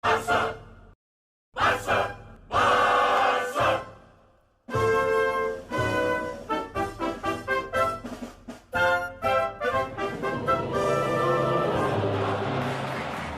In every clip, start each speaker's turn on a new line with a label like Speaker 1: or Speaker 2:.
Speaker 1: Barça! Barça! Barça!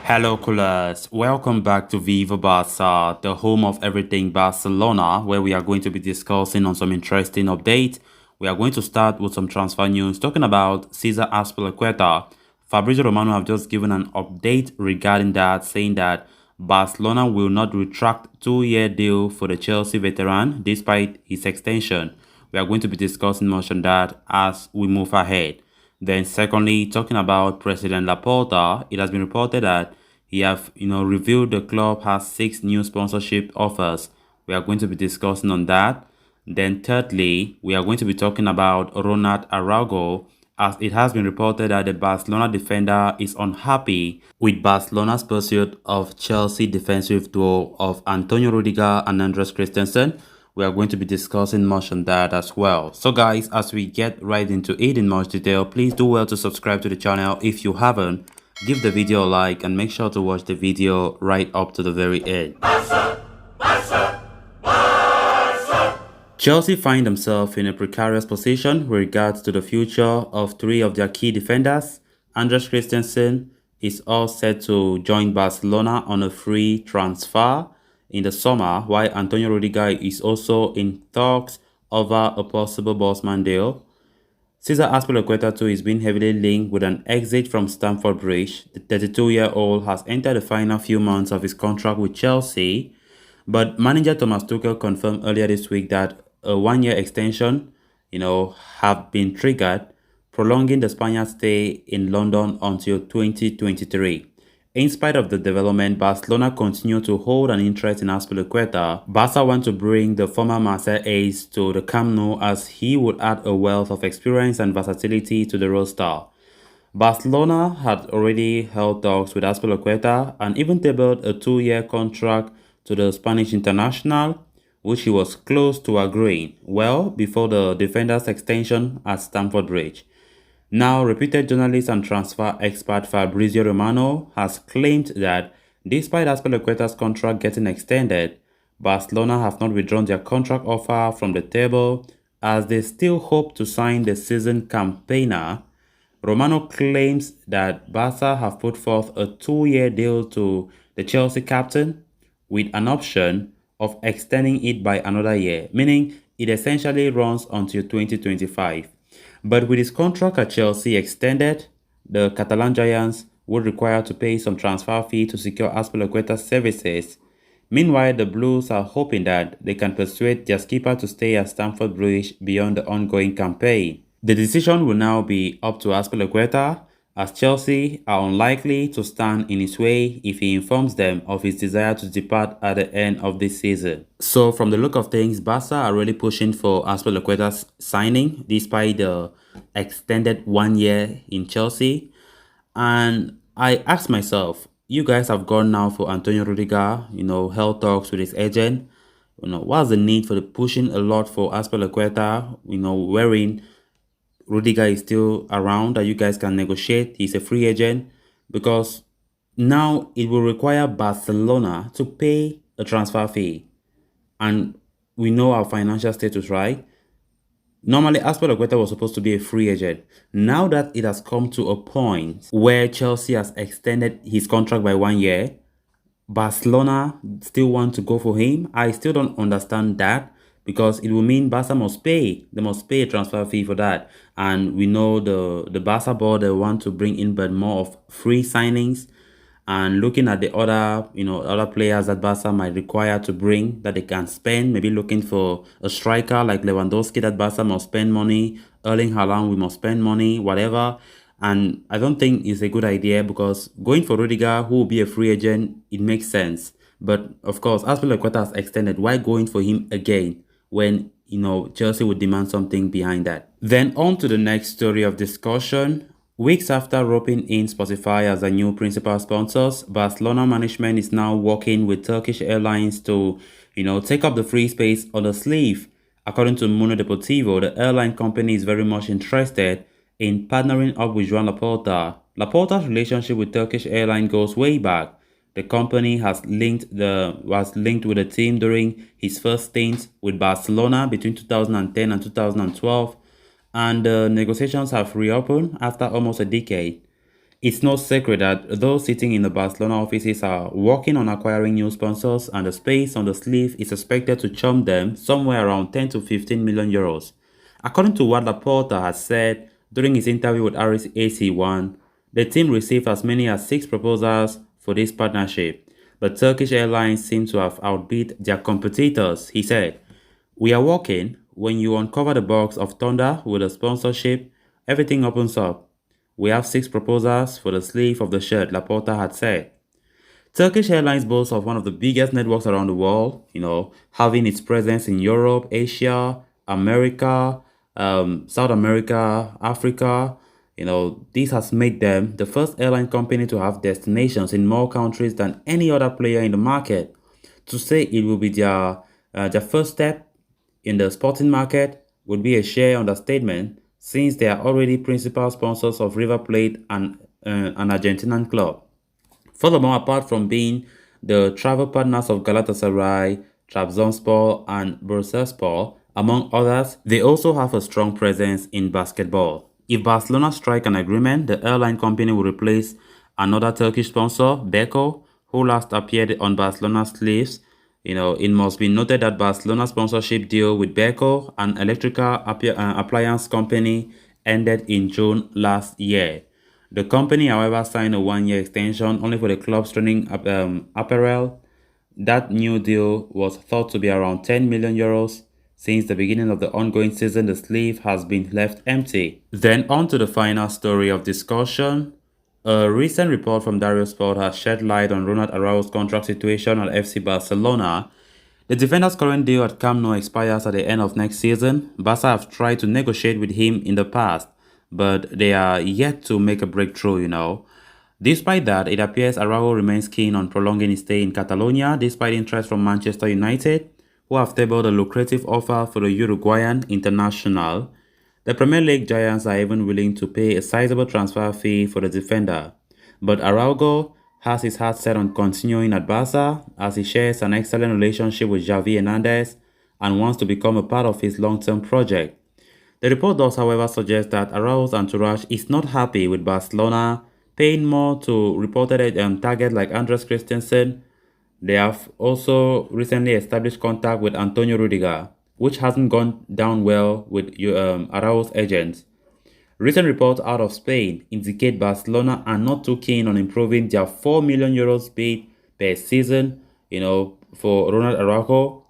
Speaker 2: Hello, coolers. Welcome back to Viva Barça, the home of everything Barcelona, where we are going to be discussing on some interesting updates. We are going to start with some transfer news, talking about Cesar Azpilicueta. Fabrizio Romano have just given an update regarding that, saying that Barcelona will not retract 2-year deal for the Chelsea veteran despite his extension. We are going to be discussing much on that as we move ahead. Then secondly, talking about President Laporta, it has been reported that he have, revealed the club has 6 new sponsorship offers. We are going to be discussing on that. Then thirdly, we are going to be talking about Ronald Araujo, as it has been reported that the Barcelona defender is unhappy with Barcelona's pursuit of Chelsea defensive duo of Antonio Rudiger and Andres Christensen. We are going to be discussing much on that as well. So guys, as we get right into it in much detail, please do well to subscribe to the channel if you haven't. Give the video a like and make sure to watch the video right up to the very end.
Speaker 1: Barça! Barça! Barça!
Speaker 2: Chelsea find themselves in a precarious position with regards to the future of 3 of their key defenders. Andres Christensen is all set to join Barcelona on a free transfer in the summer, while Antonio Rudiger is also in talks over a possible Bosman deal. Cesar Azpilicueta too is being heavily linked with an exit from Stamford Bridge. The 32-year-old has entered the final few months of his contract with Chelsea, but manager Thomas Tuchel confirmed earlier this week that a 1-year extension, have been triggered, prolonging the Spaniard's stay in London until 2023. In spite of the development, Barcelona continue to hold an interest in Azpilicueta. Barca want to bring the former Marseille ace to the Camp Nou as he would add a wealth of experience and versatility to the roster. Barcelona had already held talks with Azpilicueta and even tabled a 2-year contract to the Spanish international, which he was close to agreeing, well before the defender's extension at Stamford Bridge. Now, reputed journalist and transfer expert Fabrizio Romano has claimed that despite Azpilicueta's contract getting extended, Barcelona have not withdrawn their contract offer from the table as they still hope to sign the season campaigner. Romano claims that Barca have put forth a 2-year deal to the Chelsea captain with an option of extending it by another year, meaning it essentially runs until 2025. But with his contract at Chelsea extended, the Catalan Giants would require to pay some transfer fee to secure Azpilicueta's services. Meanwhile, the Blues are hoping that they can persuade their skipper to stay at Stamford Bridge beyond the ongoing campaign. The decision will now be up to Azpilicueta, as Chelsea are unlikely to stand in his way if he informs them of his desire to depart at the end of this season. So from the look of things, Barca are really pushing for Azpilicueta's signing despite the extended 1 year in Chelsea. And I asked myself, you guys have gone now for Antonio Rudiger, held talks with his agent. What's the need for the pushing a lot for Azpilicueta, wearing Rudiger is still around, that you guys can negotiate. He's a free agent, because now it will require Barcelona to pay a transfer fee. And we know our financial status, right? Normally, Azpilicueta was supposed to be a free agent. Now that it has come to a point where Chelsea has extended his contract by 1 year, Barcelona still want to go for him. I still don't understand that, because it will mean Barca must pay. They must pay a transfer fee for that. And we know the Barca board, they want to bring in but more of free signings. And looking at the other, other players that Barca might require to bring that they can spend, maybe looking for a striker like Lewandowski that Barca must spend money, Erling Haaland, we must spend money, whatever. And I don't think it's a good idea, because going for Rudiger, who will be a free agent, it makes sense. But of course, Azpilicueta has extended. Why going for him again when, Chelsea would demand something behind that? Then on to the next story of discussion. Weeks after roping in Spotify as a new principal sponsors, Barcelona management is now working with Turkish Airlines to, take up the free space on the sleeve. According to Mundo Deportivo, the airline company is very much interested in partnering up with Joan Laporta. Laporta's relationship with Turkish Airlines goes way back. The company was linked with the team during his first stint with Barcelona between 2010 and 2012, and the negotiations have reopened after almost a decade. It's no secret that those sitting in the Barcelona offices are working on acquiring new sponsors, and the space on the sleeve is expected to churn them somewhere around 10 to 15 million euros. According to what Laporta has said during his interview with AC1, the team received as many as 6 proposals for this partnership, but Turkish Airlines seem to have outbid their competitors. He said, "We are working. When you uncover the box of thunder with a sponsorship, everything opens up. We have 6 proposals for the sleeve of the shirt," Laporta had said. Turkish Airlines boasts of one of the biggest networks around the world, having its presence in Europe, Asia, America, South America, Africa. This has made them the first airline company to have destinations in more countries than any other player in the market. To say it will be their first step in the sporting market would be a sheer understatement, since they are already principal sponsors of River Plate and an Argentinian club. Furthermore, apart from being the travel partners of Galatasaray, Trabzonspor, and Bursaspor, among others, they also have a strong presence in basketball. If Barcelona strike an agreement, the airline company will replace another Turkish sponsor, Beko, who last appeared on Barcelona's sleeves. It must be noted that Barcelona's sponsorship deal with Beko, an electrical appliance company, ended in June last year. The company, however, signed a 1-year extension only for the club's training apparel. That new deal was thought to be around 10 million euros. Since the beginning of the ongoing season, the sleeve has been left empty. Then on to the final story of discussion. A recent report from Dario Sport has shed light on Ronald Araujo's contract situation at FC Barcelona. The defender's current deal at Camp Nou expires at the end of next season. Barca have tried to negotiate with him in the past, but they are yet to make a breakthrough. Despite that, it appears Araujo remains keen on prolonging his stay in Catalonia despite interest from Manchester United, who have tabled a lucrative offer for the Uruguayan international. The Premier League giants are even willing to pay a sizable transfer fee for the defender. But Araujo has his heart set on continuing at Barca, as he shares an excellent relationship with Xavi Hernandez and wants to become a part of his long-term project. The report does, however, suggest that Araujo's entourage is not happy with Barcelona paying more to reported targets like Christensen. They have also recently established contact with Antonio Rudiger, which hasn't gone down well with Araujo's agents. Recent reports out of Spain indicate Barcelona are not too keen on improving their 4 million euros bid per season, for Ronald Araujo.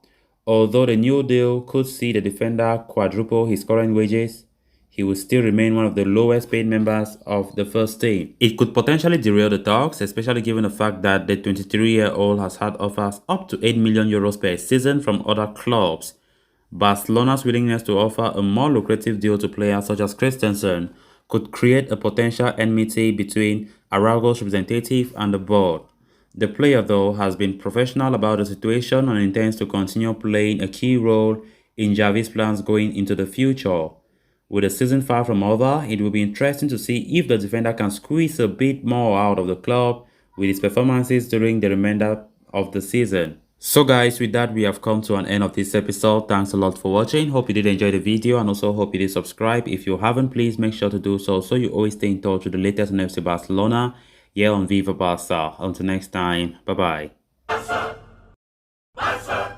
Speaker 2: Although the new deal could see the defender quadruple his current wages, he will still remain one of the lowest paid members of the first team. It could potentially derail the talks, especially given the fact that the 23-year-old has had offers up to 8 million euros per season from other clubs. Barcelona's willingness to offer a more lucrative deal to players such as Christensen could create a potential enmity between Araujo's representative and the board. The player, though, has been professional about the situation and intends to continue playing a key role in Xavi's plans going into the future. With the season far from over, it will be interesting to see if the defender can squeeze a bit more out of the club with his performances during the remainder of the season. So guys, with that, we have come to an end of this episode. Thanks a lot for watching. Hope you did enjoy the video, and also hope you did subscribe. If you haven't, please make sure to do so you always stay in touch with the latest on FC Barcelona here on Viva Barca. Until next time, bye bye.
Speaker 1: Barça, Barça.